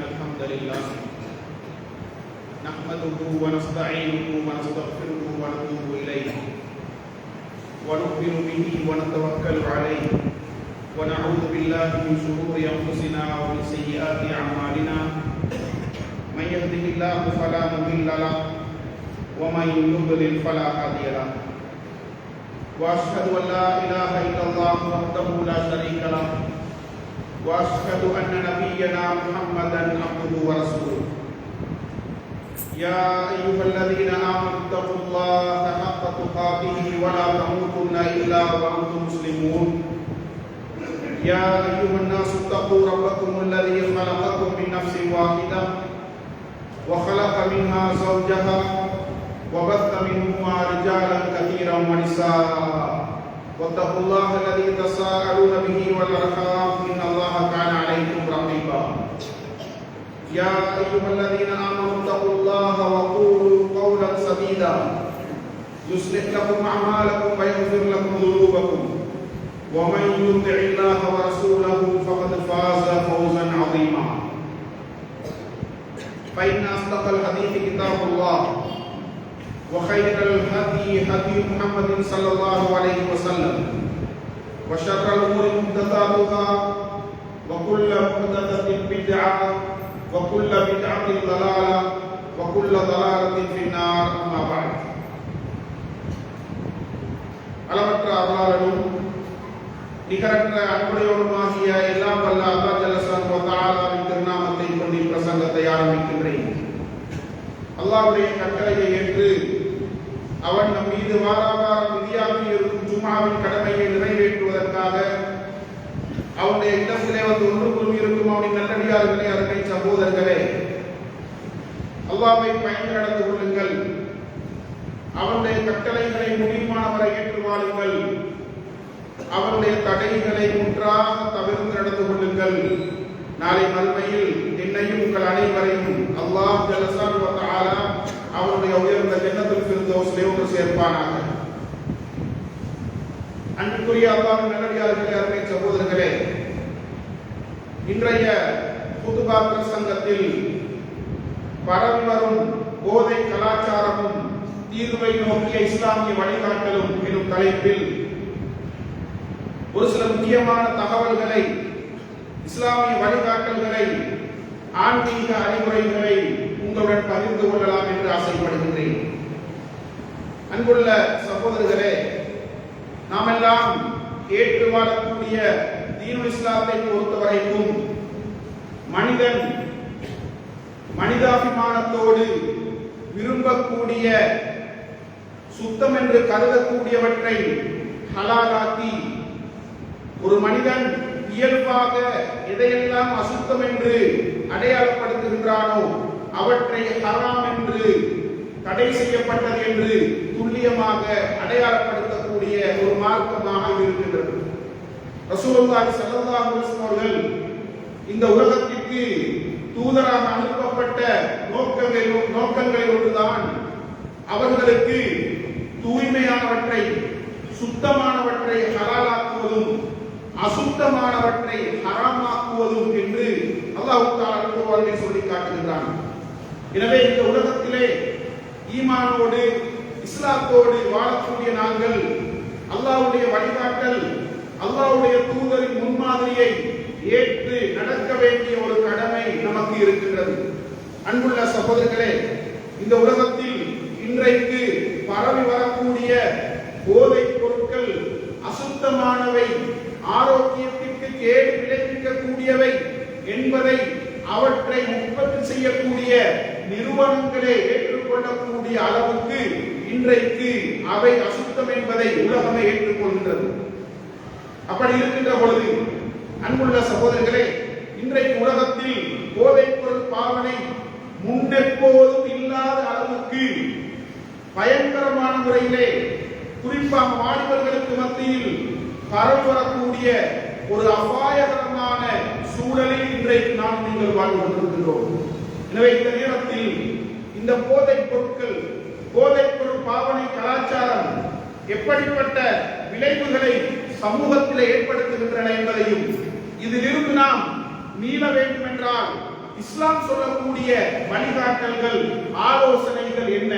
الحمد لله نحمده ونستعينه ونستغفره ونتوب إليه ونؤمن به ونتوكل عليه ونعوذ بالله من شرور أنفسنا ومن سيئات أعمالنا من يهده الله فلا مضل له ومن يضلل فلا هادي له وأشهد أن لا إله إلا الله وحده لا شريك له وأشهد أن نبينا محمدا عبده ورسوله يا أيها الذين آمنوا اتقوا الله حق تقاته ولا تموتن إلا وأنتم مسلمون يا أيها الناس اتقوا ربكم الذي خلقكم من نفس واحدة وخلق منها زوجها وبث منهما رجالا كثيرا ونساء واتقوا الله الذي تساءلون به والأرحام إن الله كان عليكم رقيبا يا أيها الذين آمنوا اتقوا الله وقولوا قولا سديدا يصلح لكم أعمالكم ويغفر لكم ذنوبكم ومن يطع الله ورسوله فقد فاز فوزا عظيما فإن أصدق الحديث كتاب الله وخير الهدي هدي محمد صلى الله عليه وسلم وشر الأمور محدثاتها وكل محدثة بدعة وكل بدعة ضلالة وكل ضلالة في النار أما بعد அளவற்ற அருளாளனும் நிகரற்ற அன்புடையோனுமாகிய எல்லாம் வல்ல அல்லாஹ் ஜல்லஷானஹு வ தஆலாவின் திருநாமத்தை கொண்டு பிரசங்கத்தை ஆரம்பிக்கின்றேன். அல்லாஹ்வுடைய கட்டளையை ஏற்று அவன் நம் மீது வாராவாரம் விதியாக்கி இருக்கும் ஜும்ஆவின் கடமையை நிறைவேற்றுவதற்காக அவனுடைய இல்லத்திலே வந்து ஒன்று குழுமி இருக்கும் அவனின் நல்லடியார்களே, அருமை சகோதரர்களே, அல்லாஹ்வை பயந்து நடந்து கொள்ளுங்கள். அவனுடைய கட்டளைகளை முடியுமானவரை ஏற்று வாழுங்கள். அவனுடைய தடைகளை முற்றாக தவிர்த்து நடந்து கொள்ளுங்கள். நாளை மறுமையில் என்னையும் உங்கள் அனைவரையும் அல்லாஹ் ஜல்லஷானஹு வ தஆலா அவருடைய உயர்ந்த ஜன்னத்துல் ஃபிர்தௌஸிலே ஒன்று சேர்ப்பானாக. அன்புக்குரிய அல்லாஹ்வின் நல்லடியார்களே, அருமை சகோதரர்களே, இன்றைய குதுபா பிரசங்கத்தில் பரவி வரும் போதை கலாச்சாரமும் தீர்வை நோக்கிய இஸ்லாமிய வழிகாட்டலும் எனும் தலைப்பில் ஒரு சில முக்கியமான தகவல்களை, இஸ்லாமிய வழிகாட்டல்களை, ஆன்மீக அறிவுரைகளை உங்களுடன் பகிர்ந்து கொள்ளலாம் என்று ஆசைப்படுகின்றேன். அன்புள்ள சகோதரர்களே, நாமெல்லாம் ஏற்று வாழக்கூடிய தீனுல் இஸ்லாத்தை பொறுத்தவரைக்கும் மனிதன் மனிதாபிமானத்தோடு விரும்பக்கூடிய சுத்தம் என்று கருதக்கூடியவற்றை ஹலாலாக்கி, ஒரு மனிதன் இயல்பாக எதையெல்லாம் அசுத்தம் என்று அடையாளப்படுத்துகின்றானோ அவற்றை ஹராம் என்று, தடை செய்யப்பட்டது என்று துல்லியமாக அடையாளப்படுத்தக்கூடிய ஒரு மார்க்கமாக இருக்கின்றது. ரசூலுல்லாஹி ஸல்லல்லாஹு அலைஹி வஸல்லம் அவர்கள் இந்த உலகத்திற்கு தூதராக அனுப்பப்பட்ட நோக்கங்களில் ஒன்றுதான் அவர்களுக்கு தூய்மையானவற்றை, சுத்தமானவற்றை ஹலாலாக்குவதும் அசுத்தமானவற்றை ஹராமாக்குவதும் என்று அல்லாஹ் தஆலா திருக்குர்ஆனில் சொல்லி காட்டுகின்றான். எனவே இந்த உலகத்திலே ஈமானோடு இஸ்லாத்தோடு வாழக்கூடிய நாங்கள் அல்லாஹ்வுடைய வழிகாட்டல், அல்லாஹ்வுடைய தூதரின் முன்மாதிரியை ஏற்று நடக்க வேண்டிய ஒரு கடமை நமக்கு இருக்கின்றது. அன்புள்ள சகோதரர்களே, இந்த உலகத்தில் இன்றைக்கு பரவி வரக்கூடிய போதைப் பொருட்கள் அசுத்தமானவை, ஆரோக்கியத்திற்கு கேடு விளைவிக்கக்கூடியவை என்பதை அவற்றை உற்பத்தி செய்யக்கூடிய நிறுவனங்களே ஏற்றுக்கொள்ளக்கூடிய அளவுக்கு இன்றைக்கு அவை அசுத்தம் என்பதை உலகமே ஏற்றுக்கொள்கின்றது. அப்படி இருக்கின்ற பொழுது அன்புள்ள சகோதரர்களே, இன்றைக்கு உலகத்தில் போதைப் பொருள் பாவனை முன்னெப்போதும் இல்லாத அளவுக்கு பயங்கரமான முறையிலே, குறிப்பாக வாலிபர்களுக்கு மத்தியில் பரவி வரக்கூடிய ஒரு அபாயகரமான சூழலில் இன்றைக்கு நாம் நீங்கள் வாழ்ந்து கொண்டிருக்கின்றோம். எனவே இந்த நேரத்தில் இந்த போதைப் பொருட்கள், போதைப் பொருள் பாவனை கலாச்சாரம் எப்படிப்பட்ட விளைவுகளை சமூகத்தில் ஏற்படுத்துகின்றன என்பதையும், இதிலிருந்து நாம் மீள வேண்டும் என்றால் இஸ்லாம் சொல்லக்கூடிய வழிகாட்டல்கள், ஆலோசனைகள் என்ன?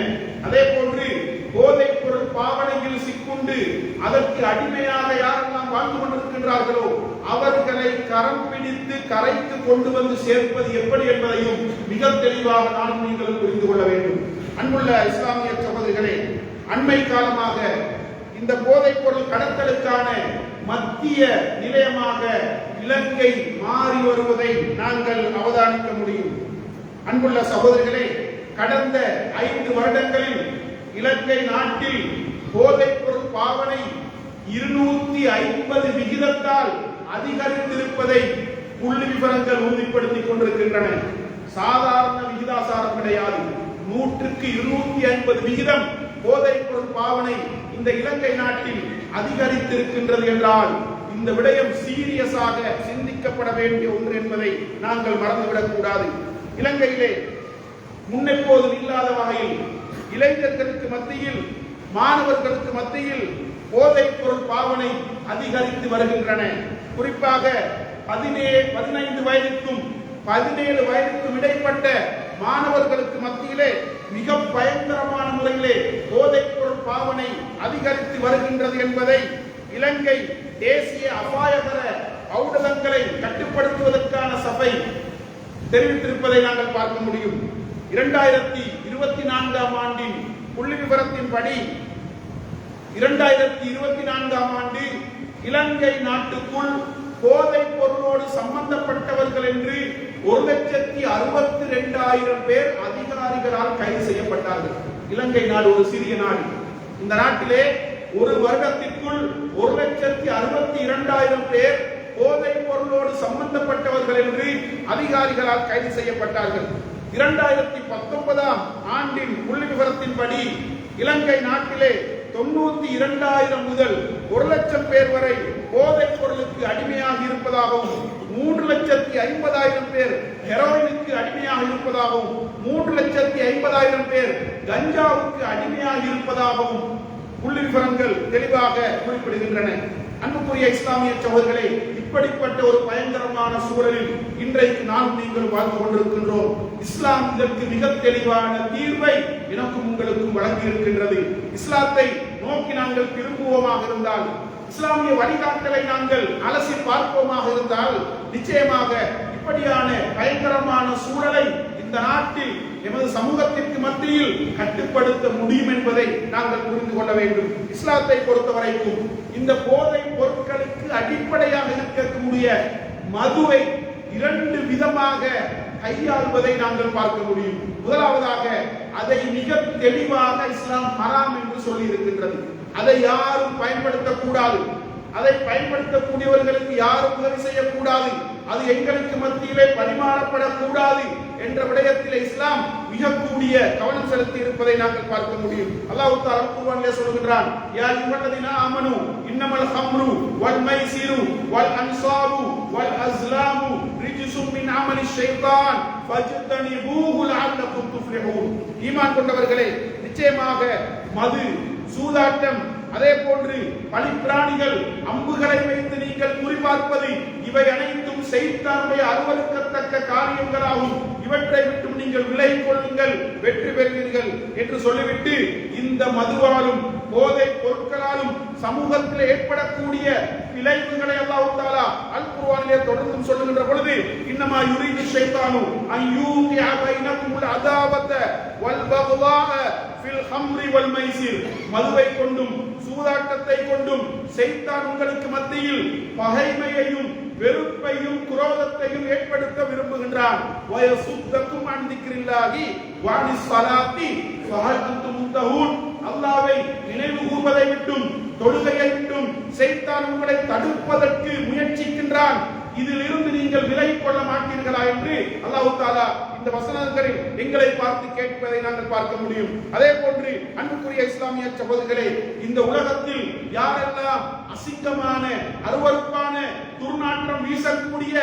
அதே போன்று போதைப் பொருள் பாவனையில் சிக்குண்டு அதற்கு அடிமையாக யாரெல்லாம் வாழ்ந்து கொண்டிருக்கின்றார்களோ அவர்களை கரம் பிடித்து கரைத்து கொண்டு வந்து சேர்ப்பது எப்படி என்பதையும் மிக தெளிவாக நானும் நீங்கள் புரிந்து கொள்ள வேண்டும். அன்புள்ள இஸ்லாமிய சகோதரர்களே, அண்மை காலமாக இந்த போதைப் பொருள் கடத்தலுக்கான மத்திய நிலையமாக இலங்கை மாறி வருவதை நாங்கள் அவதானிக்க முடியும். அன்புள்ள சகோதரர்களே, கடந்த 5 வருடங்களில் இலங்கை நாட்டில் போதைப் பொருள் பாவனை 250 விகிதத்தால் அதிகரித்திருப்பதை புள்ளி விவரங்கள் உறுதிப்படுத்திக் கொண்டிருக்கின்றன. சாதாரண விகிதாசாரம் கிடையாது. 100க்கு 250 விகிதம் போதைப் பொருள் பாவனை இந்த இலங்கை நாட்டில் அதிகரித்திருக்கின்றது என்றால் இந்த விடயம் சீரியஸாக சிந்திக்கப்பட வேண்டிய ஒன்று என்பதை நாங்கள் மறந்துவிடக் கூடாது. இலங்கையிலே முன்னெப்போதும் இல்லாத வகையில் இளைஞர்களுக்கு மத்தியில், மாணவர்களுக்கு மத்தியில் போதைப் பொருள் பாவனை அதிகரித்து வருகின்றன. குறிப்பாக 15 வயதுக்கும் 17 வயதுக்கும் இடைப்பட்ட மாணவர்களுக்கு மத்தியிலே மிக பயங்கரமான முறையிலே போதைப் பொருள் பாவனை அதிகரித்து வருகின்றது என்பதை இலங்கை தேசிய அபாயகர ஊடகங்களை கட்டுப்படுத்துவதற்கான சபை தெரிவித்திருப்பதை நாங்கள் பார்க்க முடியும். 2024ஆம் ஆண்டின் புள்ளி விவரத்தின்படி 2024ஆம் ஆண்டு இலங்கை நாட்டுக்குள் போதைப் பொருளோடு சம்பந்தப்பட்டவர்கள் என்று 1,62,000 பேர் அதிகாரிகளால் கைது செய்யப்பட்டார்கள். இலங்கை நாடு ஒரு சிறிய நாடு. இந்த நாட்டிலே ஒரு வருடத்திற்குள் 1,62,000 பேர் போதைப் பொருளோடு சம்பந்தப்பட்டவர்கள் என்று அதிகாரிகளால் கைது செய்யப்பட்டார்கள். 2019ஆம் ஆண்டின் புள்ளி விவரத்தின்படி இலங்கை நாட்டிலே 92,000 முதல் 1,00,000 பேர் வரை போதைப் பொருளுக்கு அடிமையாக இருப்பதாகவும் 3,50,000 பேர் ஹெரோயினுக்கு அடிமையாக இருப்பதாகவும் 3,50,000 பேர் கஞ்சாவுக்கு அடிமையாக இருப்பதாகவும் புள்ளி விவரங்கள் தெளிவாக குறிப்பிடுகின்றன. அன்புக்குரிய இஸ்லாமிய சகோதரர்களே, இப்படிப்பட்ட ஒரு பயங்கரமான சூழலில் இன்றைக்கு நாம் நீங்கள் வாழ்ந்து கொண்டிருக்கின்றோம். இஸ்லாம் இதற்கு மிக தெளிவான தீர்வை எனக்கும் உங்களுக்கும் வழங்கி இருக்கின்றது. இஸ்லாத்தை நோக்கி நாங்கள் திரும்புவோமாக இருந்தால், இஸ்லாமிய வழிகாட்டலை நாங்கள் அலசி பார்ப்போமாக இருந்தால், நிச்சயமாக இப்படியான பயங்கரமான சூழலை இந்த நாட்டில் எமது சமூகத்திற்கு மத்தியில் கட்டுப்படுத்த முடியும் என்பதை நாங்கள் புரிந்து கொள்ள வேண்டும். இஸ்லாத்தை பொறுத்தவரைக்கும் இந்த போதை பொருட்களுக்கு அடிப்படையாக இருக்கக்கூடிய மதுவை 2 விதமாக கையாள்வதை நாங்கள் பார்க்க முடியும். முதலாவதாக, அதை மிக தெளிவாக இஸ்லாம் ஹராம் என்று சொல்லி இருக்கின்றது. அதை யாரும் பயன்படுத்தக்கூடாது. அதை பயன்படுத்தக்கூடியவர்களுக்கு யாரும் உதவி செய்யக்கூடாது. அது எங்களுக்கு மத்தியிலே பரிமாறப்படக்கூடாது என்ற விடயத்தில் இஸ்லாம் மிக கூடிய கவனம் செலுத்தி இருப்பதை நாங்கள் பார்க்க முடியும். அல்லாஹ் தஆலா குர்ஆனிலே சொல்கிறான், யா அய்யுஹல்லதீன ஆமனூ இன்னமல் ஹம்ரு வல் மைசிரு வல் அன்சாபு வல் அஸ்லாமு ரிஜ்சும் மின் அமலி ஷைத்தான் ஃபஜ்தனிபூஹு லஅல்லகும் துஃப்லிஹூன். ஈமான் கொண்டவர்களே, நிச்சயமாக மது, சூதாட்டம், அதே போன்று பலிப்பிராணிகள், அம்புகளை வைத்து நீங்கள் குறிபார்ப்பது, இவை அனைத்தும் ஷைத்தானுடைய அருவருக்கத்தக்க காரியங்களாகும். இவற்றை விட்டு நீங்கள் விலகிக் கொள்ளுங்கள், வெற்றி பெறுவீர்கள் என்று சொல்லிவிட்டு இந்த மதுவாலும் போதை பொருட்களாலும் சமூகத்தில் ஏற்படக்கூடிய விளைவுகளை அல்லாஹ் தஆலா அல் குர்ஆனிலே தொடர்ந்து சொல்லுகின்ற பொழுது, இன்னமா யுரீது ஷைத்தானு அன் யூகிஅ பைனகுமுல் அதாவத வல் பக்தாக ஃபில் ஹம்ரி வல் மைசிர். மதுவை கொண்டும் சூதாட்டத்தை கொண்டும் ஷைத்தான் உங்களுக்கு மத்தியில் பகைமையையும் வெறுப்பையும் குரோதத்தையும் ஏற்படுத்த விரும்புகின்றான். வயசுத்தக்கும் அன் திக்ரில்லாஹி வ அனிஸ் ஸலாத்தி ஃபஹல் அன்தும் முன்தஹூன். அல்லாஹ்வை நினைவு கூர்வதை விட்டும் தொழுகையை விட்டும் ஷைத்தான் உங்களை தடுப்பதற்கு முயற்சிக்கின்றான். இதிலிருந்து நீங்கள் விலகிக் கொள்ள மாட்டீர்களா என்று அல்லாஹ் தஆலா இந்த வசனங்களில் எங்களை பார்த்து கேட்பதை நாங்கள் பார்க்க முடியும். அதே போன்று அன்புக்குரிய இஸ்லாமிய சகோதரர்களே, இந்த உலகத்தில் யாரெல்லாம் அசிங்கமான, அருவருப்பான, துர்நாற்றம் வீசக்கூடிய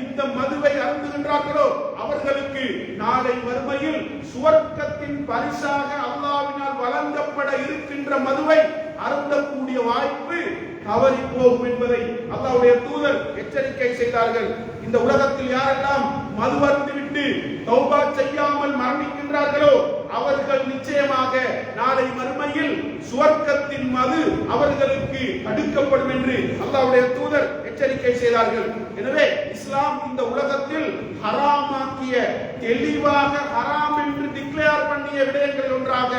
இந்த மதுவை அருந்துகின்றார்களோ அவர்களுக்கு நாளை மறுமையில் சுவர்க்கத்தின் பரிசாக அல்லாஹ்வினால் வழங்கப்பட இருக்கின்ற மதுவை அருந்தக்கூடிய வாய்ப்பு தவறி போகும் என்பதை அல்லாஹ்வுடைய தூதர் எச்சரிக்கை செய்தார்கள். இந்த உலகத்தில் யாரெல்லாம் மது அருந்திவிட்டு விட்டு தௌபா செய்யாமல் மரணிக்கின்றார்களோ அவர்கள் நிச்சயமாக நாளை மறுமையில் சுவர்க்கத்தின் மது அவர்களுக்கு அடுக்கப்படும் என்று அல்லாஹ்வுடைய தூதர் எச்சரிக்கை செய்தார்கள். எனவே இஸ்லாம் இந்த உலகத்தில் ஹராமாக்கிய, தெளிவாக ஹராம் என்று டிக்ளேர் பண்ணிய விடயங்கள் ஒன்றாக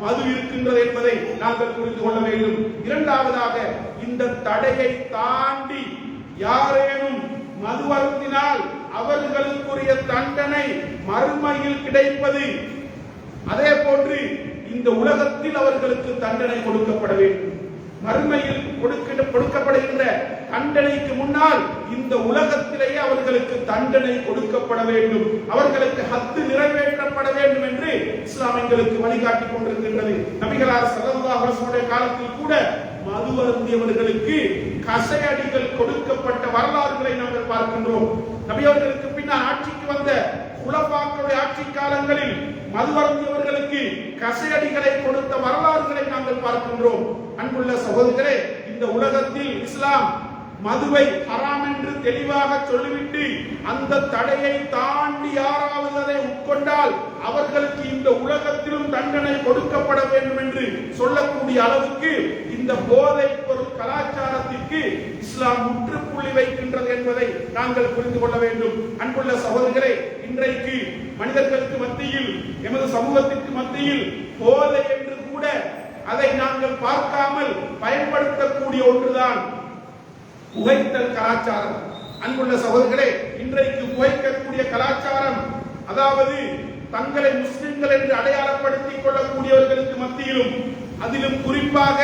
மது இருக்கின்றது என்பதை நாங்கள் புரிந்து கொள்ள வேண்டும். இரண்டாவதாக, இந்த தடையை தாண்டி யாரேனும் மது அருந்தினால் அவர்களுக்குரிய தண்டனை மறுமையில் கிடைப்பது, அதே போன்று இந்த உலகத்தில் அவர்களுக்கு தண்டனை கொடுக்கப்பட வேண்டும். மறுமையில் கொடுக்கப்படுகின்ற தண்டனைக்கு முன்னால் இந்த உலகத்திலேயே அவர்களுக்கு தண்டனை கொடுக்கப்பட வேண்டும், அவர்களுக்கு ஹத்து நிறைவேற்றப்பட வேண்டும் என்று இஸ்லாம் எங்களுக்கு வழிகாட்டிக் கொண்டிருக்கின்றது. நபிகளார் ஸல்லல்லாஹு அலைஹி வஸல்லம் காலத்தில் கூட மது அருந்தியவர்களுக்கு கசையடிகள் கொடுக்கப்பட்ட வரலாறுகளை நாங்கள் பார்க்கின்றோம். நபி அவர்களுக்கு பின்னால் ஆட்சிக்கு வந்த குலபாக்களுடைய ஆட்சி காலங்களில் மது அருந்தியவர்களுக்கு கசையடிகளை கொடுத்த வரலாறுகளை நாங்கள் பார்க்கின்றோம். அன்புள்ள சகோதரர்களே, இந்த உலகத்தில் இஸ்லாம் மதுவை ஹராம் என்று தெளிவாக சொல்லிவிட்டு அந்த தடையை தாண்டி யாராவது அதை உட்கொண்டால் அவர்களுக்கு இந்த உலகத்திலும் தண்டனை கொடுக்கப்பட வேண்டும் என்று சொல்லக்கூடிய அளவுக்கு இந்த போதை பொருள் கலாச்சாரத்திற்கு இஸ்லாம் முற்றுப்புள்ளி வைக்கின்றது என்பதை நாங்கள் புரிந்து கொள்ள வேண்டும். அன்புள்ள சகோதரர்களே, இன்றைக்கு மனிதர்களுக்கு மத்தியில், எமது சமூகத்திற்கு மத்தியில் போதை என்று கூட அதை நாங்கள் பார்க்காமல் பயன்படுத்தக்கூடிய ஒன்றுதான் புகைத்தல் கலாச்சாரம். அன்புள்ள சகோதரர்களே, இன்றைக்கு புகைக்கக்கூடிய கலாச்சாரம், அதாவது தங்களை முஸ்லிம்கள் என்று அடையாளப்படுத்திக் கொள்ளக்கூடியவர்களுக்கு மத்தியிலும், அதிலும் குறிப்பாக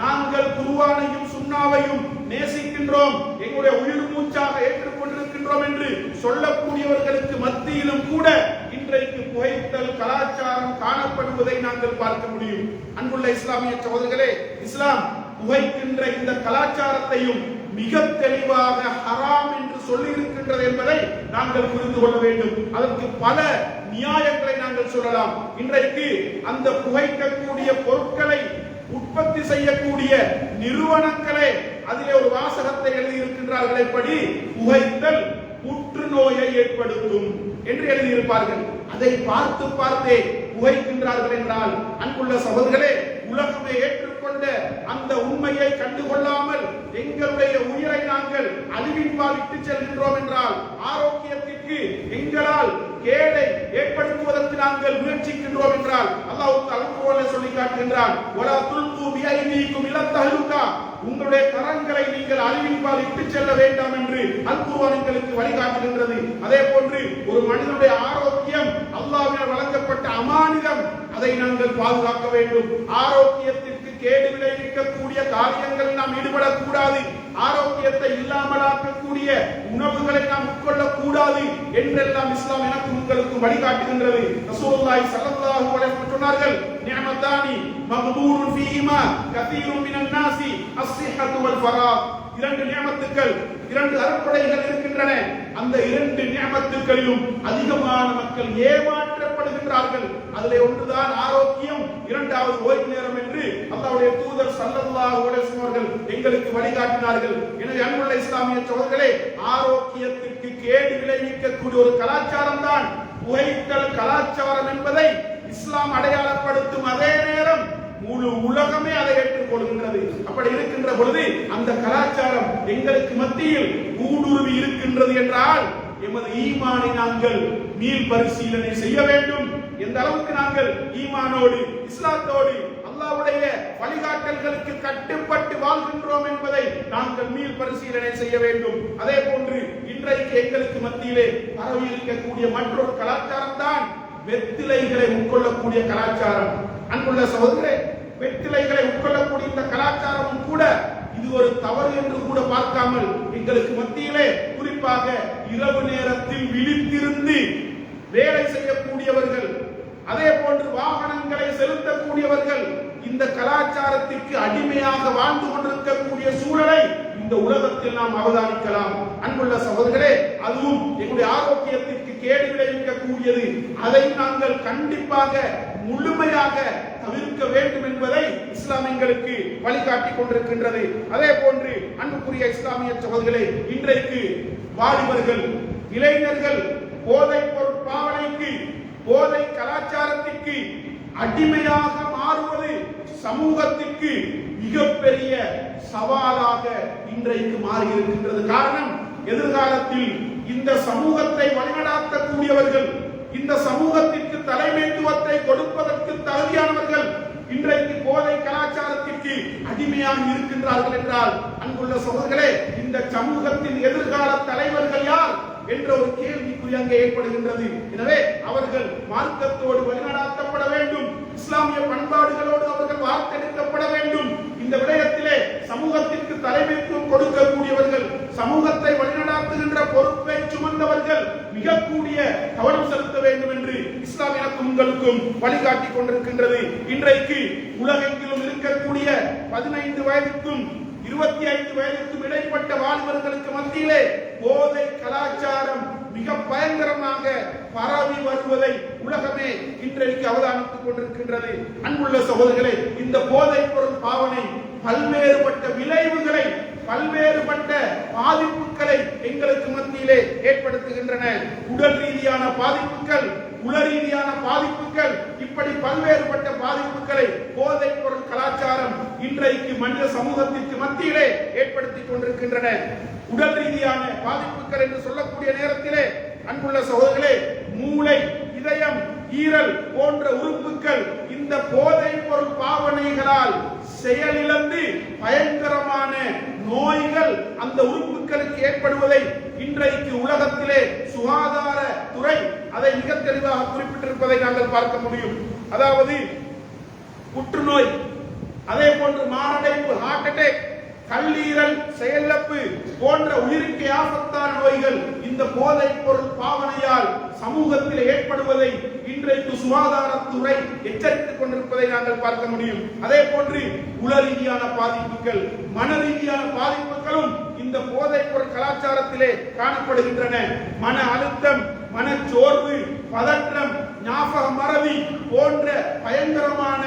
நாங்கள் குர்ஆனையும் சுன்னாவையும் நேசிக்கின்றோம், எங்களுடைய உயிர் மூச்சாக ஏற்றுக்கொண்டிருக்கின்றோம் என்று சொல்லக்கூடியவர்களுக்கு மத்தியிலும் கூட இன்றைக்கு புகைத்தல் கலாச்சாரம் காணப்படுவதை நாங்கள் பார்க்க முடியும். அன்புள்ள இஸ்லாமிய சகோதரர்களே, இஸ்லாம் புகைக்கின்ற இந்த கலாச்சாரத்தையும் மிக தெளிவாக ஹராம் என்று சொல்லி இருக்கின்றது என்பதை நாங்கள் புரிந்து கொள்ள வேண்டும். அதற்கு பல நியாயங்களை நாங்கள் சொல்லலாம். இன்றைக்கு அந்த புகைக்கக்கூடிய பொருட்களை உற்பத்தி செய்யக்கூடிய நிறுவனங்களே அதிலே ஒரு வாசகத்தை எழுதியிருக்கின்றார்கள். எப்படி? புகைத்தல் புற்றுநோயை ஏற்படுத்தும் என்று எழுதியிருப்பார்கள். அதை பார்த்து பார்த்தே புகைக்கின்றார்கள் என்றால், அன்புள்ள சகோதரர்களே, உலகமே ஏற்றுக்கொண்ட அந்த உண்மையை கண்டுகொள்ளாமல் எங்களுடைய உயிரை நாங்கள் அழிவின்பால் இட்டு செல்கின்றோம் என்றால், ஆரோக்கியத்திற்கு எங்களால் கேடை ஏற்படுத்துவதற்கு நாங்கள் முயற்சிக்கின்றோம் என்றால், அல்லாஹ் அல்குர்ஆனிலே சொல்லி காட்டுகின்றான், வலா துல்கு பிஐதீக்கும் இலா தஹலுகா, உங்களுடைய கரங்களை நீங்கள் அழிவின்பால் இட்டு செல்ல வேண்டாம் என்று அல்குர்ஆன் எங்களுக்கு வழிகாட்டுகின்றது. அதே போன்று ஒரு மனிதனுடைய ஆரோக்கியம் அல்லாஹ்வினால் வழங்கப்பட்ட அமானிதம், அதை நாங்கள் பாதுகாக்க வேண்டும். ஆரோக்கியத்திற்கு கேடு விளைவிக்கக்கூடிய காரியங்களில் நாம் ஈடுபடக்கூடாது, ஆரோக்கியத்தை இல்லாமலாக்கக்கூடிய உணவுகளை நாம் உட்கொள்ளக் கூடாது என்றெல்லாம் இஸ்லாம் எனக்கு உங்களுக்கு வழிகாட்டுகின்றது. ரசூலுல்லாஹி ஸல்லல்லாஹு அலைஹி வஸல்லம் சொன்னார்கள், நிஅமத்தானி மக்பூருன் ஃபீஹிமா கதீருன் மினன் நாஸி அஸ்ஸிஹத்து வல் ஃபராக். இரண்டு நியமத்துக்கள், இரண்டு அருட்கொடைகள் இருக்கின்றன. அந்த இரண்டு நியமத்துக்களிலும் அதிகமான மக்கள் ஏமாற்றப்படுகின்றார்கள். அதிலே ஒன்றுதான் ஆரோக்கியம், இரண்டாவது ஓய்வு நேரம் என்று அல்லாஹ்வுடைய தூதர் ஸல்லல்லாஹு அலைஹி வஸல்லம் அவர்கள் எங்களுக்கு வழிகாட்டினார்கள். எனவே அன்புள்ள இஸ்லாமிய சகோதரர்களே, ஆரோக்கியத்திற்கு கேடு விளைவிக்கக்கூடிய ஒரு கலாச்சாரம் தான் புகைத்தல் கலாச்சாரம் என்பதை இஸ்லாம் அடையாளப்படுத்தும். அதே நேரம் முழு உலகமே அதை ஏற்றுக்கொள்கின்றது. அப்படி இருக்கின்ற பொழுது அந்த கலாச்சாரம் எங்களுக்கு மத்தியில் ஊடுருவி இருக்கின்றது என்றால், எமது ஈமானை நாங்கள் மீள் பரிசீலனை செய்ய வேண்டும். எந்த அளவுக்கு நாங்கள் ஈமானோடு, இஸ்லாத்தோடு, அல்லாஹ்வுடைய வழிகாட்டல்களுக்கு கட்டுப்பட்டு வாழ்கின்றோம் என்பதை நாங்கள் மீள் பரிசீலனை செய்ய வேண்டும். அதே போன்று இன்றைக்கு எங்களுக்கு மத்தியிலே பரவி இருக்கக்கூடிய மற்றொரு கலாச்சாரம் தான் வெற்றிலைகளை உட்கொள்ளக்கூடிய கலாச்சாரம். அன்புள்ள சகோதரரே, வெற்றிலைகளை உட்கொள்ளக்கூடிய இந்த கலாச்சாரமும் கூட இது ஒரு தவறு என்று கூட பார்க்காமல் எங்களுக்கு மத்தியிலே, குறிப்பாக இரவு நேரத்தில் விழித்திருந்து வேலை செய்யக்கூடியவர்கள், அதே போன்று வாகனங்களை செலுத்தக்கூடியவர்கள் இந்த கலாச்சாரத்திற்கு அடிமையாக வாழ்ந்து கொண்டிருக்கக்கூடிய சூழலை இந்த உலகத்தில் நாம் அவதானிக்கலாம். அன்புள்ள சகோதரர்களே, அதுவும் எங்களுடைய ஆரோக்கியத்திற்கு கேடு விளைவிக்கக்கூடியது. அதை நாங்கள் கண்டிப்பாக முழுமையாக தவிர்க்க வேண்டும் என்பதை இஸ்லாம் எங்களுக்கு வழிகாட்டிக் கொண்டிருக்கின்றது. அதே போன்று அன்புக்குரிய இஸ்லாமிய சகோதரர்களே, இன்றைக்கு வாலிபர்கள், இளைஞர்கள் போதைப் பொருட்கள் பொருள் பாவனைக்கு, போதை கலாச்சாரத்திற்கு அடிமையாக மாறுவது சமூகத்திற்கு மிகப்பெரிய சவாலாக இன்றைக்கு மாறி இருக்கின்றது. காரணம், எதிர்காலத்தில் இந்த சமூகத்தை வழிநடாத்தக்கூடியவர்கள், இந்த சமூகத்திற்கு தலைமைத்துவத்தை கொடுப்பதற்கு தகுதியானவர்கள் இன்றைக்கு போதை கலாச்சாரத்திற்கு அடிமையாக இருக்கின்றார்கள் என்றால், அன்புள்ள சகோதரர்களே, இந்த சமூகத்தின் எதிர்கால தலைவர்கள் யார் என்ற ஒரு கேள்விக்குறி அங்கே ஏற்படுகின்றது. எனவே அவர்கள் மார்க்கத்தோடு வழிநடாத்தப்பட வேண்டும், இஸ்லாமிய பண்பாடுகளோடு அவர்கள் வார்த்தெடுக்கப்பட வேண்டும். இந்த விடயத்திலே சமூகத்திற்கு தலைமைத்துவம் கொடுக்கக்கூடியவர்கள், சமூகத்தை வழிநடாத்துகின்ற பொறுப்பை சுமந்தவர்கள் மிக கூடிய கவனம் செலுத்த வேண்டும் என்று இஸ்லாம் எனக்கும் உங்களுக்கும் வழிகாட்டி கொண்டிருக்கின்றது. இன்றைக்கு உலகெங்கிலும் இருக்கக்கூடிய 15 வயதுக்கும் 25 வயதுக்கும் இடைப்பட்ட வாலிபர்களுக்கு மத்தியிலே போதை கலாச்சாரம் மிக பயங்கரமாக பரவி வருவதை உலகமே இன்றைக்கு அவதானித்துக் கொண்டிருக்கின்றது. அன்புள்ள சகோதரர்களே, இந்த போதை பொருள் பாவனை பல்வேறுபட்ட விளைவுகளை, பல்வேறுபட்ட பாதிப்புகளை எங்களுக்கு மத்தியிலே ஏற்படுத்துகின்றன. உடல் ரீதியான பாதிப்புகள், உள ரீதியான பாதிப்புகள், இப்படி பல்வேறுபட்ட பாதிப்புகளை போதை பொருள் கலாச்சாரம் இன்றைக்கு மனித சமூகத்திற்கு மத்தியிலே ஏற்படுத்திக் கொண்டிருக்கின்றன. உடல் ரீதியான பாதிப்புகள் என்று சொல்லக்கூடிய நேரத்திலே அன்புள்ள சகோதரர்களே, மூளை, இதயம், ஈரல் போன்ற உறுப்புகள் இந்த போதை பொருள் பாவனைகளால் செயலிழந்து பயங்கரமான நோய்கள் அந்த உறுப்புகளுக்கு ஏற்படுவதை இன்றைக்கு உலகத்திலே சுகாதார துறை அதை மிக தெளிவாக குறிப்பிட்டிருப்பதை நாங்கள் பார்க்க முடியும். அதாவது புற்றுநோய், அதே போன்று மாரடைப்பு, ஹார்ட் அட்டாக், கல்லீரல் செயலிழப்பு போன்ற உயிருக்கு ஆபத்தான நோய்கள் இந்த போதை பொருள் பாவனையால் சமூகத்தில் ஏற்படுவதை இன்றைக்கு சுகாதாரத்துறை எச்சரித்துக் கொண்டிருப்பதை நாங்கள் பார்க்க முடியும். அதே போன்று உள ரீதியான பாதிப்புகள், மன ரீதியான பாதிப்புகளும் இந்த போதை பொருள் கலாச்சாரத்திலே காணப்படுகின்றன. மன அழுத்தம், மனச்சோர்வு, பதற்றம், ஞாபக மறதி போன்ற பயங்கரமான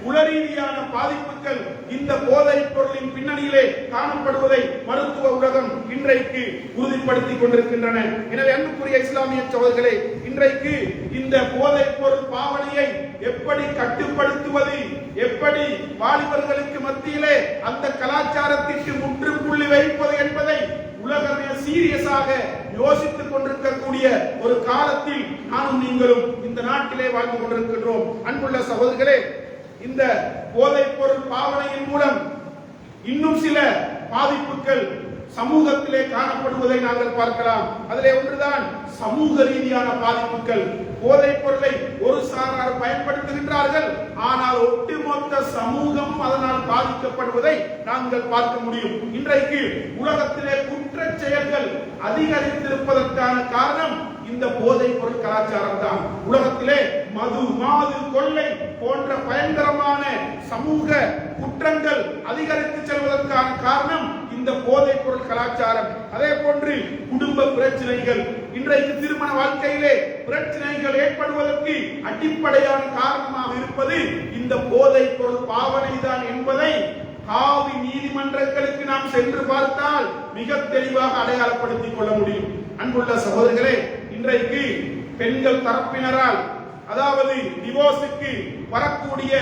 உளரீதியான பாதிப்புகள் இந்த போதை பொருளின் பின்னணியிலே காணப்படுவதை மருத்துவ உலகம் இன்றைக்கு உறுதிப்படுத்திக் கொண்டிருக்கின்றன. எனவே அன்புக்குரிய இஸ்லாமிய சகோதரர்களே, இன்றைக்கு இந்த போதை பொருள் பாவனையை எப்படி கட்டுப்படுத்துவது, எப்படி வாலிபர்களுக்கு மத்தியிலே அந்த கலாச்சாரத்திற்கு முற்றுப்புள்ளி வைப்பது என்பதை உலகமே சீரியஸாக யோசித்துக் கொண்டிருக்கக்கூடிய ஒரு காலத்தில் நானும் நீங்களும் இந்த நாட்டிலே வாழ்ந்து கொண்டிருக்கின்றோம். அன்புள்ள சகோதரர்களே, இந்த போதைப் பொருள் பாவனையின் மூலம் இன்னும் சில பாதிப்புகள் சமூகத்திலே காணப்படுவதை நாங்கள் பார்க்கலாம். அதிலே ஒன்றுதான் சமூக ரீதியான பாதிப்புகள். போதைப் பொருளை ஒரு சாரார் பயன்படுத்துகின்றார்கள், ஆனால் ஒட்டுமொத்த சமூகமும் அதனால் பாதிக்கப்படுவதை நாங்கள் பார்க்க முடியும். இன்றைக்கு உலகத்திலே குற்ற செயல்கள் அதிகரித்திருப்பதற்கான காரணம் இந்த போதைப் பொருள் கலாச்சாரம் தான். உலகத்திலே மது, மாது, கொள்ளை போன்ற பயங்கரமான சமூக குற்றங்கள் அதிகரித்து செல்வதற்கான காரணம் இந்த போதைப் பொருள் கலாச்சாரம். அதே போன்று குடும்ப பிரச்சனைகள், இன்றைக்கு திருமண வாழ்க்கையிலே பிரச்சனைகள் ஏற்படுவதற்கு அடிப்படையான காரணமாக இருப்பது இந்த போதைப் பொருள் பாவனை தான் என்பதை காவி நீதிமன்றங்களுக்கு நாம் சென்று பார்த்தால் மிக தெளிவாக அடையாளப்படுத்திக் கொள்ள முடியும். அன்புள்ள சகோதரர்களே, இன்றைக்கு பெண்கள் தரப்பினரால், அதாவது டிவோர்ஸுக்கு வரக்கூடிய